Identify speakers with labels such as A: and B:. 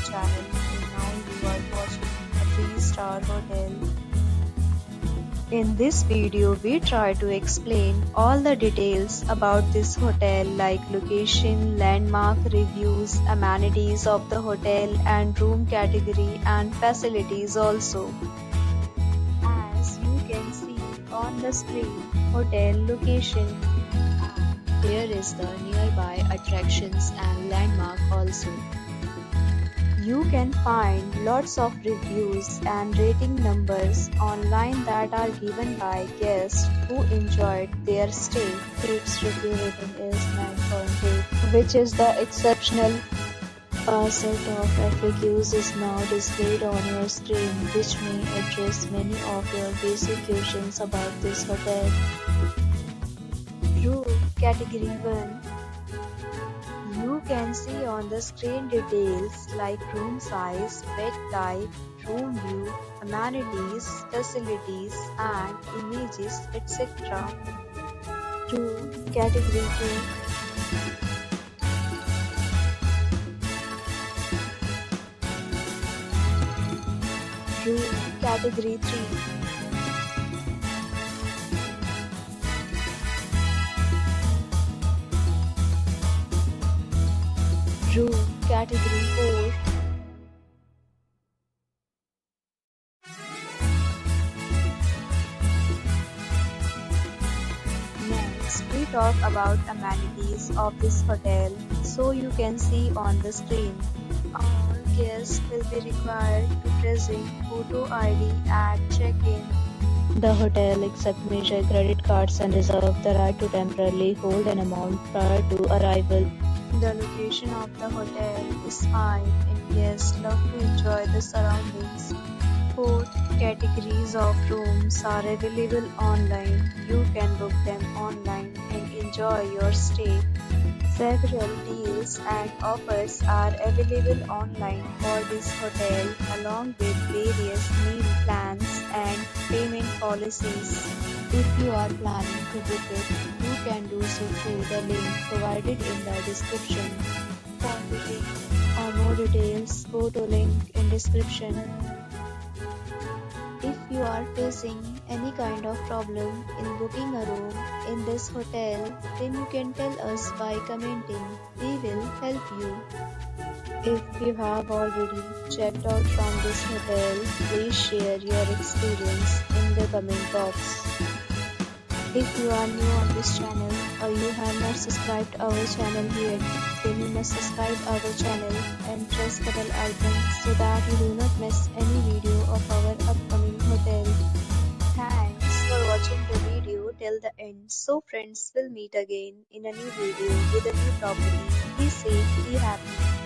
A: channel, and now you are watching a 3-star hotel. In this video, we try to explain all the details about this hotel like location, landmark, reviews, amenities of the hotel and room category and facilities also. As you can see on the screen, hotel location. Here is the nearby attractions and landmark also. You can find lots of reviews and rating numbers online that are given by guests who enjoyed their stay. Its review rating is 9.8, which is the exceptional. A set of FAQs is now displayed on your screen, which may address many of your basic questions about this hotel. Room Category 1. You can see on the screen details like room size, bed type, room view, amenities, facilities, and images, etc. Room Category 2. Room Category 3. Room Category 4. Next, we talk about amenities of this hotel, so you can see on the screen. All guests will be required to present photo ID at check-in. The hotel accepts major credit cards and reserves the right to temporarily hold an amount prior to arrival. The location of the hotel is fine and guests love to enjoy the surroundings. 4 categories of rooms are available online. You can book them online and enjoy your stay. Several deals and offers are available online for this hotel, along with various meal plans and payment policies. If you are planning to book it, you can do so through the link provided in the description. For booking or more details, go to link in description. If you are facing any kind of problem in booking a room in this hotel, then you can tell us by commenting. We will help you. If you have already checked out from this hotel, please share your experience in the comment box. If you are new on this channel or you have not subscribed our channel yet, then you must subscribe our channel and press the bell icon so that you do not miss any video of our upcoming hotel. Thanks for watching the video till the end. So friends, will meet again in a new video with a new property. Be safe, be happy.